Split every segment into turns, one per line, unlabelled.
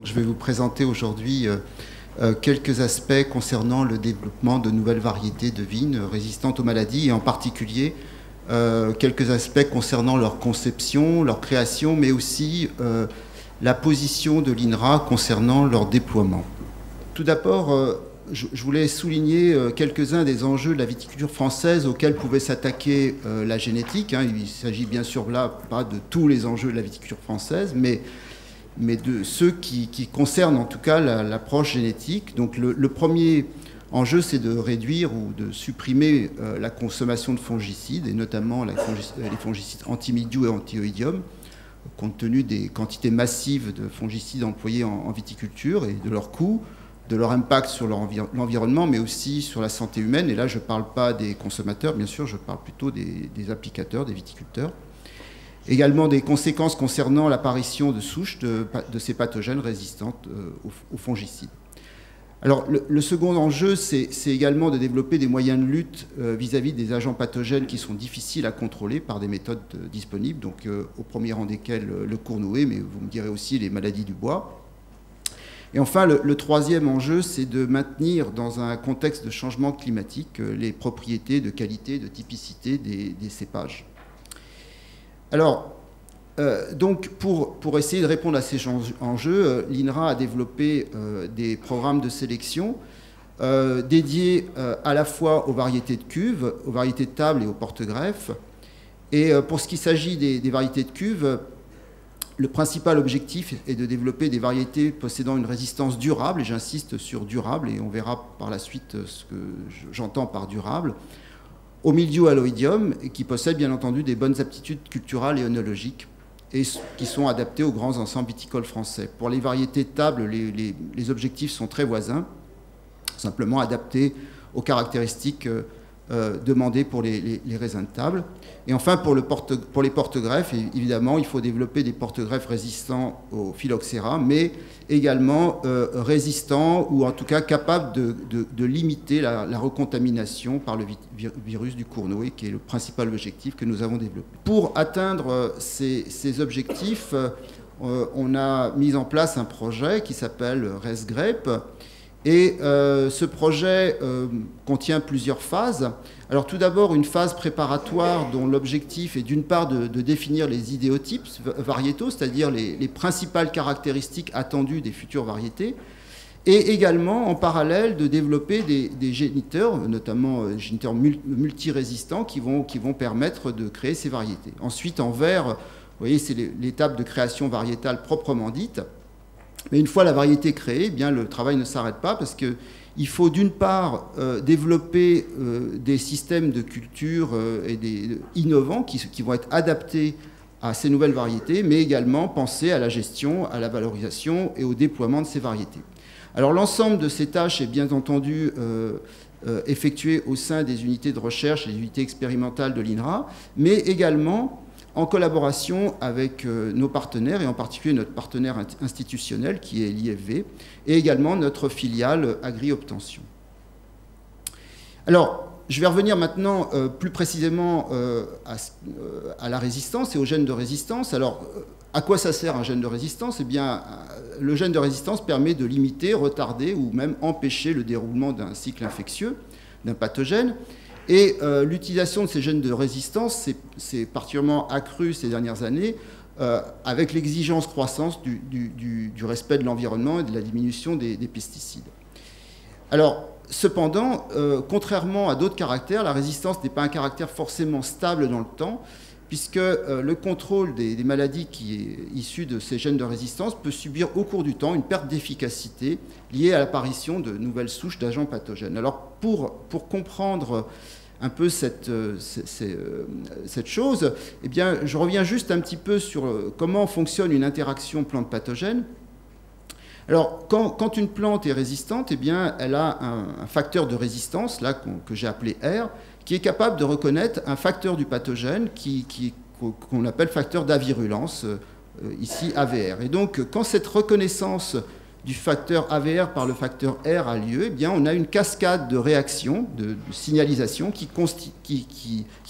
Je vais vous présenter aujourd'hui quelques aspects concernant le développement de nouvelles variétés de vignes résistantes aux maladies et en particulier quelques aspects concernant leur conception, leur création, mais aussi la position de l'INRA concernant leur déploiement. Tout d'abord, je voulais souligner quelques-uns des enjeux de la viticulture française auxquels pouvait s'attaquer la génétique. Il s'agit bien sûr là pas de tous les enjeux de la viticulture française, mais de ceux qui concernent en tout cas l'approche génétique. Donc le premier enjeu, c'est de réduire ou de supprimer la consommation de fongicides, et notamment les fongicides antimildiou et anti-oïdium, compte tenu des quantités massives de fongicides employés en viticulture et de leur coût, de leur impact sur l'environnement, mais aussi sur la santé humaine. Et là, je ne parle pas des consommateurs, bien sûr, je parle plutôt des applicateurs, des viticulteurs. Également des conséquences concernant l'apparition de souches de ces pathogènes résistantes aux fongicides. Alors, le second enjeu, c'est également de développer des moyens de lutte vis-à-vis des agents pathogènes qui sont difficiles à contrôler par des méthodes disponibles, donc au premier rang desquelles le cournouet, mais vous me direz aussi les maladies du bois. Et enfin, le troisième enjeu, c'est de maintenir dans un contexte de changement climatique les propriétés de qualité, de typicité des cépages. Alors, donc pour essayer de répondre à ces enjeux, l'INRA a développé des programmes de sélection dédiés à la fois aux variétés de cuves, aux variétés de table et aux porte-greffes. Et pour ce qui s'agit des variétés de cuves, le principal objectif est de développer des variétés possédant une résistance durable, et j'insiste sur durable, et on verra par la suite ce que j'entends par durable, au mildiou à l'oïdium, et qui possèdent bien entendu des bonnes aptitudes culturales et œnologiques, et qui sont adaptés aux grands ensembles viticoles français. Pour les variétés de table, les objectifs sont très voisins, simplement adaptés aux caractéristiques demandées pour les raisins de table. Et enfin, pour les porte-greffes, évidemment, il faut développer des porte-greffes résistants au phylloxéra, mais également résistants, ou en tout cas capables de limiter la recontamination par le virus du cournouet, qui est le principal objectif que nous avons développé. Pour atteindre ces objectifs, on a mis en place un projet qui s'appelle ResGrape. Et ce projet contient plusieurs phases. Alors tout d'abord, une phase préparatoire dont l'objectif est d'une part de définir les idéotypes variétaux, c'est-à-dire les principales caractéristiques attendues des futures variétés, et également en parallèle de développer des géniteurs, notamment géniteurs multirésistants, qui vont permettre de créer ces variétés. Ensuite, en vert, vous voyez, c'est l'étape de création variétale proprement dite. Mais une fois la variété créée, eh bien, le travail ne s'arrête pas, parce qu'il faut d'une part développer des systèmes de culture innovants qui vont être adaptés à ces nouvelles variétés, mais également penser à la gestion, à la valorisation et au déploiement de ces variétés. Alors l'ensemble de ces tâches est bien entendu effectué au sein des unités de recherche et des unités expérimentales de l'INRA, mais également en collaboration avec nos partenaires, et en particulier notre partenaire institutionnel qui est l'IFV, et également notre filiale Agri-Obtention. Alors, je vais revenir maintenant plus précisément à la résistance et aux gènes de résistance. Alors, à quoi ça sert un gène de résistance? Eh bien, le gène de résistance permet de limiter, retarder ou même empêcher le déroulement d'un cycle infectieux, d'un pathogène. Et l'utilisation de ces gènes de résistance s'est particulièrement accrue ces dernières années avec l'exigence croissante du respect de l'environnement et de la diminution des pesticides. Alors, cependant, contrairement à d'autres caractères, la résistance n'est pas un caractère forcément stable dans le temps, puisque le contrôle des maladies qui est issu de ces gènes de résistance peut subir au cours du temps une perte d'efficacité liée à l'apparition de nouvelles souches d'agents pathogènes. Alors pour comprendre un peu cette chose, eh bien, je reviens juste un petit peu sur comment fonctionne une interaction plante-pathogène. Alors, quand une plante est résistante, eh bien, elle a un facteur de résistance, là, que j'ai appelé R, qui est capable de reconnaître un facteur du pathogène qu'on appelle facteur d'avirulence, ici AVR. Et donc, quand cette reconnaissance du facteur AVR par le facteur R a lieu, eh bien, on a une cascade de réactions, de signalisation qui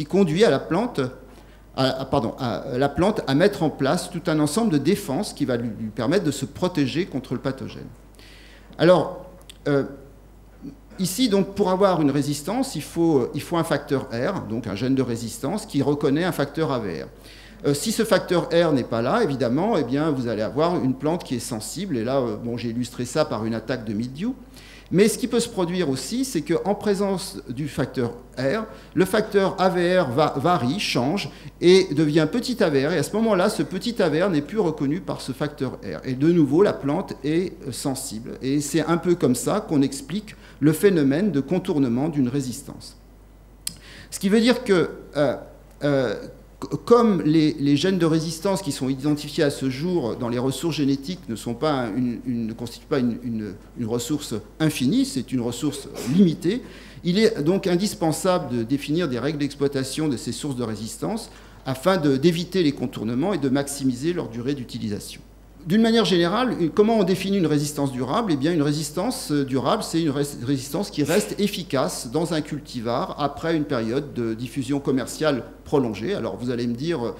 conduit à la plante la plante à mettre en place tout un ensemble de défenses qui va lui permettre de se protéger contre le pathogène. Alors, ici, donc, pour avoir une résistance, il faut un facteur R, donc un gène de résistance, qui reconnaît un facteur AVR. Si ce facteur R n'est pas là, évidemment, eh bien, vous allez avoir une plante qui est sensible. Et là, bon, j'ai illustré ça par une attaque de mildiou. Mais ce qui peut se produire aussi, c'est qu'en présence du facteur R, le facteur AVR varie, change et devient petit AVR. Et à ce moment-là, ce petit AVR n'est plus reconnu par ce facteur R. Et de nouveau, la plante est sensible. Et c'est un peu comme ça qu'on explique le phénomène de contournement d'une résistance. Ce qui veut dire que comme les gènes de résistance qui sont identifiés à ce jour dans les ressources génétiques ne constituent pas une ressource infinie, c'est une ressource limitée, il est donc indispensable de définir des règles d'exploitation de ces sources de résistance afin d'éviter les contournements et de maximiser leur durée d'utilisation. D'une manière générale, comment on définit une résistance durable ? Eh bien, une résistance durable, c'est une résistance qui reste efficace dans un cultivar après une période de diffusion commerciale prolongée. Alors, vous allez me dire,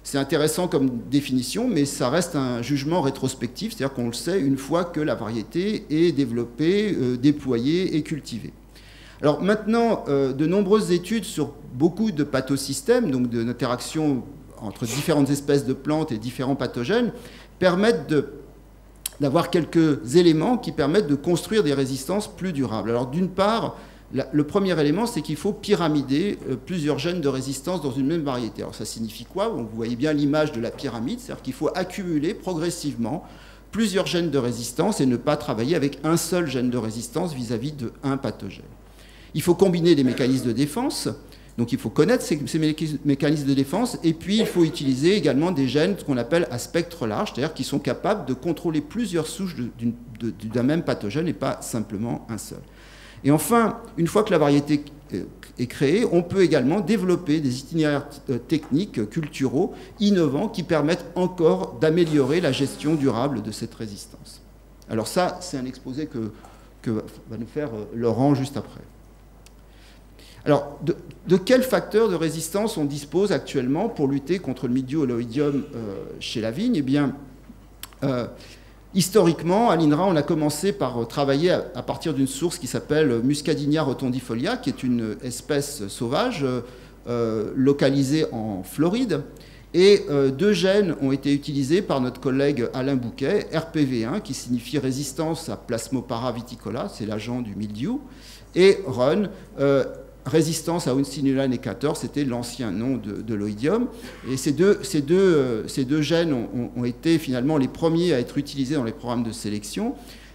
c'est intéressant comme définition, mais ça reste un jugement rétrospectif, c'est-à-dire qu'on le sait une fois que la variété est développée, déployée et cultivée. Alors maintenant, de nombreuses études sur beaucoup de pathosystèmes, donc d'interactions entre différentes espèces de plantes et différents pathogènes, permettent d'avoir quelques éléments qui permettent de construire des résistances plus durables. Alors d'une part, le premier élément, c'est qu'il faut pyramider plusieurs gènes de résistance dans une même variété. Alors ça signifie quoi ? Vous voyez bien l'image de la pyramide, c'est-à-dire qu'il faut accumuler progressivement plusieurs gènes de résistance et ne pas travailler avec un seul gène de résistance vis-à-vis d'un pathogène. Il faut combiner des mécanismes de défense. Donc il faut connaître ces mécanismes de défense, et puis il faut utiliser également des gènes qu'on appelle à spectre large, c'est-à-dire qui sont capables de contrôler plusieurs souches d'un même pathogène et pas simplement un seul. Et enfin, une fois que la variété est créée, on peut également développer des itinéraires techniques, culturaux, innovants, qui permettent encore d'améliorer la gestion durable de cette résistance. Alors ça, c'est un exposé que va nous faire Laurent juste après. Alors, de quels facteurs de résistance on dispose actuellement pour lutter contre le mildiou et l'oïdium chez la vigne ? Eh bien, historiquement, à l'INRA, on a commencé par travailler à partir d'une source qui s'appelle Muscadinia rotondifolia, qui est une espèce sauvage localisée en Floride. Et deux gènes ont été utilisés par notre collègue Alain Bouquet, RPV1, qui signifie résistance à Plasmopara viticola, c'est l'agent du mildiou, et RUN, résistance à Uncinula necator, c'était l'ancien nom de l'oïdium. Et ces deux gènes ont été finalement les premiers à être utilisés dans les programmes de sélection.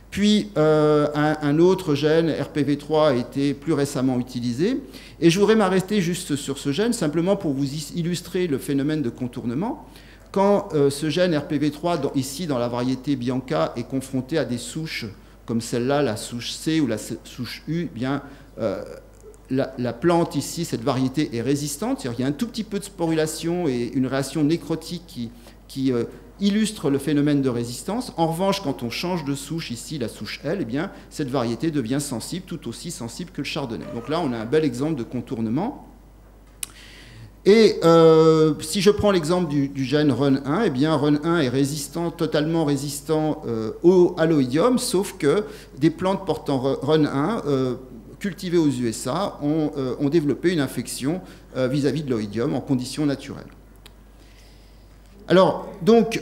Puis un autre gène, RPV3, a été plus récemment utilisé. Et je voudrais m'arrêter juste sur ce gène, simplement pour vous illustrer le phénomène de contournement. Quand ce gène RPV3, ici dans la variété Bianca, est confronté à des souches comme celle-là, la souche C ou la souche U, eh bien, la plante ici, cette variété est résistante, c'est-à-dire qu'il y a un tout petit peu de sporulation et une réaction nécrotique qui illustre le phénomène de résistance. En revanche, quand on change de souche, ici la souche L, eh bien, cette variété devient sensible, tout aussi sensible que le chardonnay. Donc là, on a un bel exemple de contournement. Et si je prends l'exemple du gène RUN1, eh bien RUN1 est résistant, totalement résistant à l'oïdium, sauf que des plantes portant RUN1 cultivées aux USA ont développé une infection vis-à-vis de l'oïdium en conditions naturelles. Alors, donc,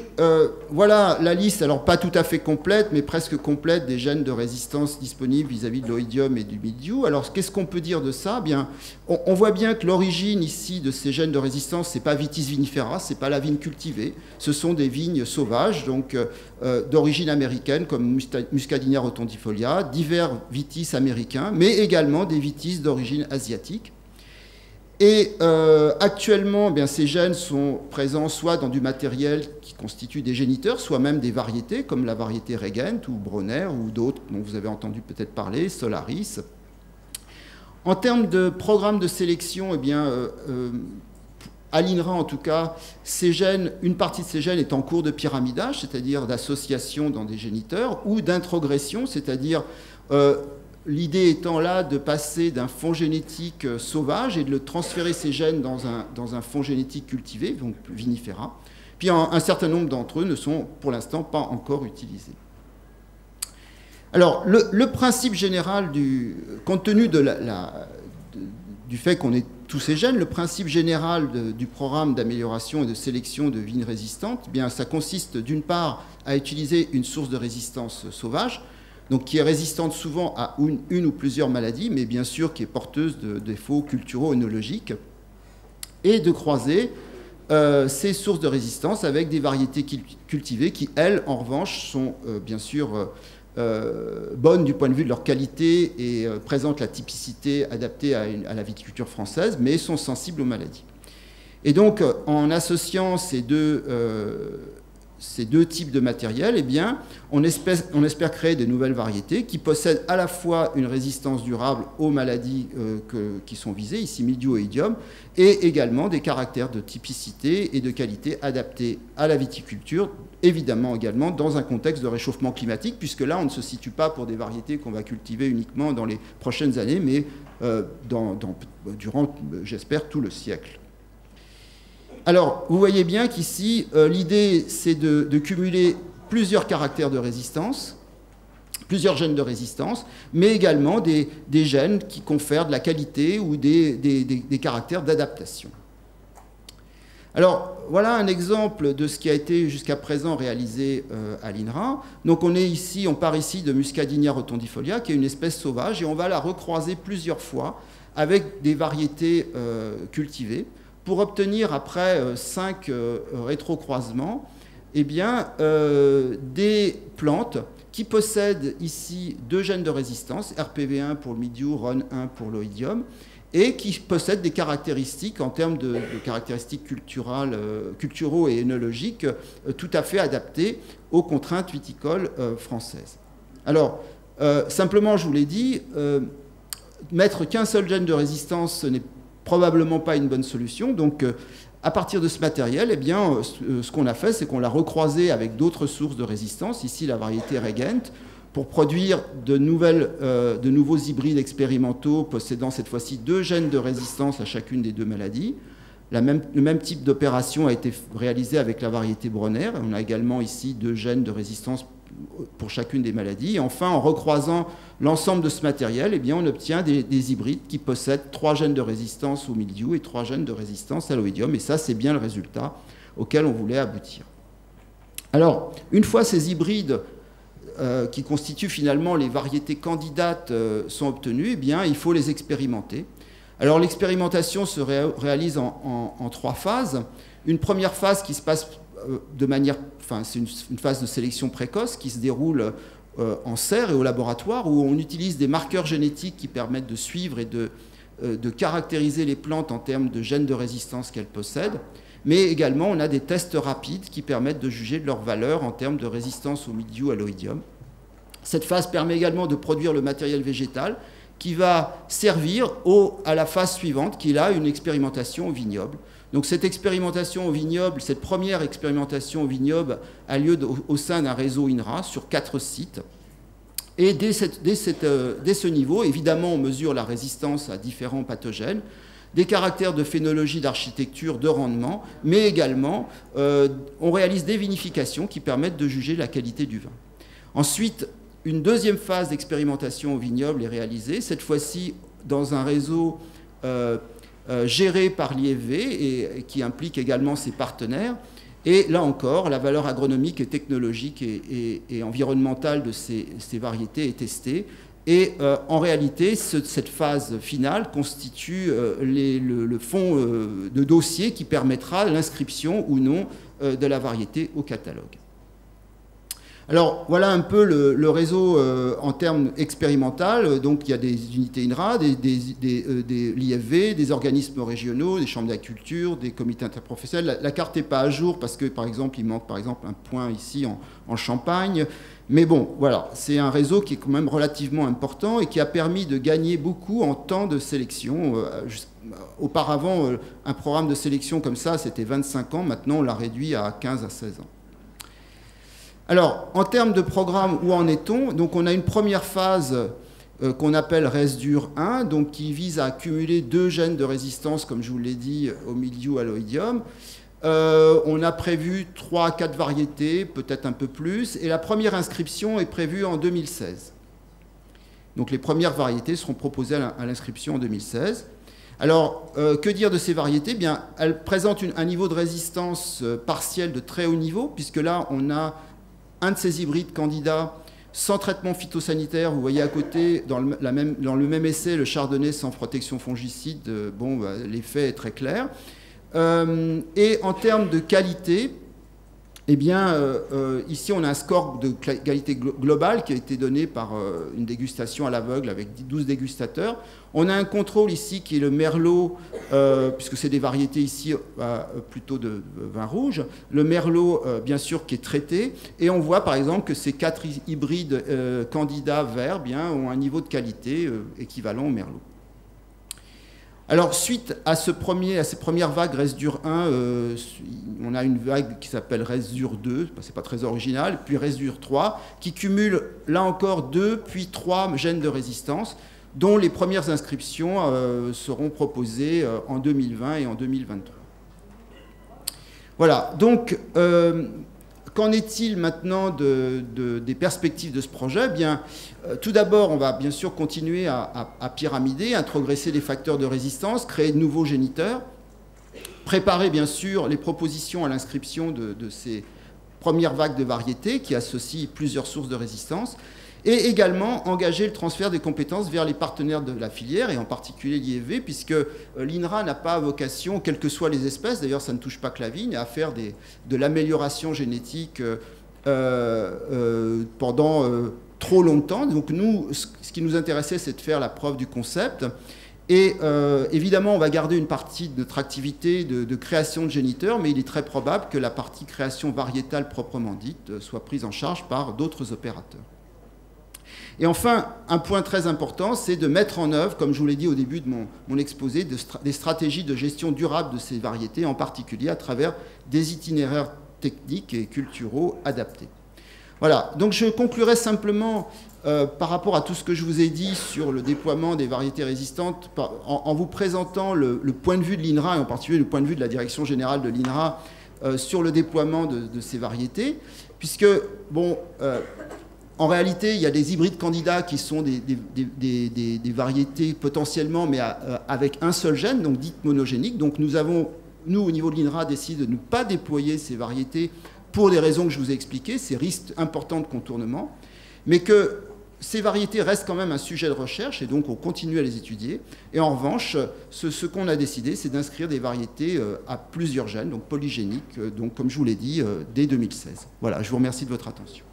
voilà la liste, alors pas tout à fait complète, mais presque complète des gènes de résistance disponibles vis-à-vis de l'oïdium et du mildiou. Alors, qu'est-ce qu'on peut dire de ça ? Bien, on voit bien que l'origine ici de ces gènes de résistance, c'est pas Vitis vinifera, c'est pas la vigne cultivée, ce sont des vignes sauvages, donc d'origine américaine, comme Muscadinia rotondifolia, divers vitis américains, mais également des vitis d'origine asiatique. Et actuellement, eh bien, ces gènes sont présents soit dans du matériel qui constitue des géniteurs, soit même des variétés, comme la variété Regent ou Bronner, ou d'autres dont vous avez entendu peut-être parler, Solaris. En termes de programme de sélection, eh bien, à l'INRA en tout cas, ces gènes, une partie de ces gènes est en cours de pyramidage, c'est-à-dire d'association dans des géniteurs, ou d'introgression, c'est-à-dire l'idée étant là de passer d'un fonds génétique sauvage et de le transférer ces gènes dans un fonds génétique cultivé, donc vinifera. Puis un certain nombre d'entre eux ne sont pour l'instant pas encore utilisés. Alors, le principe général, compte tenu du fait qu'on ait tous ces gènes, le principe général du programme d'amélioration et de sélection de vignes résistantes, eh bien, ça consiste d'une part à utiliser une source de résistance sauvage, donc qui est résistante souvent à une ou plusieurs maladies, mais bien sûr qui est porteuse de défauts culturaux œnologiques, et de croiser ces sources de résistance avec des variétés cultivées qui, elles, en revanche, sont bien sûr bonnes du point de vue de leur qualité et présentent la typicité adaptée à la viticulture française, mais sont sensibles aux maladies. Et donc, en associant ces deux types de matériel, eh bien, on espère créer de nouvelles variétés qui possèdent à la fois une résistance durable aux maladies qui sont visées, ici mildiou et oïdium, et également des caractères de typicité et de qualité adaptés à la viticulture, évidemment également dans un contexte de réchauffement climatique, puisque là, on ne se situe pas pour des variétés qu'on va cultiver uniquement dans les prochaines années, mais durant, j'espère, tout le siècle. Alors, vous voyez bien qu'ici, l'idée, c'est de cumuler plusieurs caractères de résistance, plusieurs gènes de résistance, mais également des gènes qui confèrent de la qualité ou des caractères d'adaptation. Alors, voilà un exemple de ce qui a été jusqu'à présent réalisé à l'INRA. Donc, on part ici de Muscadinia rotundifolia, qui est une espèce sauvage, et on va la recroiser plusieurs fois avec des variétés cultivées, pour obtenir, après 5 rétrocroisements, eh bien, des plantes qui possèdent ici 2 gènes de résistance, RPV1 pour le mildiou, RON1 pour l'oïdium, et qui possèdent des caractéristiques, en termes de caractéristiques culturaux et œnologiques, tout à fait adaptées aux contraintes viticoles françaises. Alors, simplement, je vous l'ai dit, mettre qu'un seul gène de résistance, ce n'est probablement pas une bonne solution. Donc, à partir de ce matériel, eh bien, ce qu'on a fait, c'est qu'on l'a recroisé avec d'autres sources de résistance, ici la variété Regent, pour produire de nouveaux hybrides expérimentaux possédant cette fois-ci 2 gènes de résistance à chacune des 2 maladies. Le même type d'opération a été réalisé avec la variété Bronner. On a également ici 2 gènes de résistance pour chacune des maladies. Et enfin, en recroisant l'ensemble de ce matériel, eh bien, on obtient des hybrides qui possèdent 3 gènes de résistance au mildiou et 3 gènes de résistance à l'oïdium. Et ça, c'est bien le résultat auquel on voulait aboutir. Alors, une fois ces hybrides qui constituent finalement les variétés candidates sont obtenus, eh bien, il faut les expérimenter. Alors, l'expérimentation se réalise en 3 phases. Une première phase qui se passe c'est une phase de sélection précoce qui se déroule en serre et au laboratoire, où on utilise des marqueurs génétiques qui permettent de suivre et de caractériser les plantes en termes de gènes de résistance qu'elles possèdent. Mais également, on a des tests rapides qui permettent de juger de leur valeur en termes de résistance au mildiou, à l'oïdium. Cette phase permet également de produire le matériel végétal qui va servir à la phase suivante, qui est là une expérimentation au vignoble. Donc cette expérimentation au vignoble, cette première expérimentation au vignoble a lieu au sein d'un réseau INRA sur 4 sites. Et dès ce niveau, évidemment, on mesure la résistance à différents pathogènes, des caractères de phénologie, d'architecture, de rendement, mais également, on réalise des vinifications qui permettent de juger la qualité du vin. Ensuite, une deuxième phase d'expérimentation au vignoble est réalisée, cette fois-ci dans un réseau géré par l'IFV et qui implique également ses partenaires. Et là encore, la valeur agronomique et technologique et environnementale de ces variétés est testée. Et en réalité, cette phase finale constitue le fond de dossier qui permettra l'inscription ou non de la variété au catalogue. Alors, voilà un peu le réseau en termes expérimental. Donc, il y a des unités INRA, l'IFV, des organismes régionaux, des chambres d'agriculture, des comités interprofessionnels. La carte n'est pas à jour parce que, par exemple, il manque par exemple un point ici en Champagne. Mais bon, voilà, c'est un réseau qui est quand même relativement important et qui a permis de gagner beaucoup en temps de sélection. Auparavant, un programme de sélection comme ça, c'était 25 ans. Maintenant, on l'a réduit à 15 à 16 ans. Alors, en termes de programme, où en est-on? Donc, on a une première phase qu'on appelle Resdur 1, donc qui vise à accumuler 2 gènes de résistance, comme je vous l'ai dit, au milieu alloïdium. On a prévu 3 à 4 variétés, peut-être un peu plus, et la première inscription est prévue en 2016. Donc les premières variétés seront proposées à l'inscription en 2016. Alors, que dire de ces variétés? Bien, elles présentent un niveau de résistance partielle de très haut niveau, puisque là, on a un de ces hybrides candidats sans traitement phytosanitaire. Vous voyez à côté, dans le même essai, le chardonnay sans protection fongicide. Bon, bah, l'effet est très clair. Et en termes de qualité, eh bien, ici, on a un score de qualité globale qui a été donné par une dégustation à l'aveugle avec 12 dégustateurs. On a un contrôle ici qui est le merlot, puisque c'est des variétés ici plutôt de vin rouge. Le merlot, bien sûr, qui est traité. Et on voit, par exemple, que ces 4 hybrides candidats verts ont un niveau de qualité équivalent au merlot. Alors, suite à ces premières vagues Resdur 1, on a une vague qui s'appelle Resdur 2, c'est pas très original, puis Resdur 3, qui cumule, là encore, 2 puis 3 gènes de résistance, dont les premières inscriptions seront proposées en 2020 et en 2023. Voilà, donc, qu'en est-il maintenant des perspectives de ce projet? Bien, tout d'abord, on va bien sûr continuer à pyramider, à progresser les facteurs de résistance, créer de nouveaux géniteurs, préparer bien sûr les propositions à l'inscription de ces premières vagues de variétés qui associent plusieurs sources de résistance, et également engager le transfert des compétences vers les partenaires de la filière, et en particulier l'IFV, puisque l'INRA n'a pas vocation, quelles que soient les espèces, d'ailleurs ça ne touche pas que la vigne, à faire de l'amélioration génétique pendant trop longtemps. Donc nous, ce qui nous intéressait, c'est de faire la preuve du concept. Et évidemment, on va garder une partie de notre activité de création de géniteurs, mais il est très probable que la partie création variétale proprement dite soit prise en charge par d'autres opérateurs. Et enfin, un point très important, c'est de mettre en œuvre, comme je vous l'ai dit au début de mon exposé, des stratégies de gestion durable de ces variétés, en particulier à travers des itinéraires techniques et culturaux adaptés. Voilà, donc je conclurai simplement par rapport à tout ce que je vous ai dit sur le déploiement des variétés résistantes, en vous présentant le point de vue de l'INRA, et en particulier le point de vue de la Direction générale de l'INRA sur le déploiement de ces variétés, puisque, bon, en réalité, il y a des hybrides candidats qui sont des variétés potentiellement, mais avec un seul gène, donc dites monogéniques. Donc nous avons, nous, au niveau de l'INRA, décidé de ne pas déployer ces variétés pour des raisons que je vous ai expliquées, ces risques importants de contournement, mais que ces variétés restent quand même un sujet de recherche, et donc on continue à les étudier. Et en revanche, ce qu'on a décidé, c'est d'inscrire des variétés à plusieurs gènes, donc polygéniques, donc comme je vous l'ai dit, dès 2016. Voilà, je vous remercie de votre attention.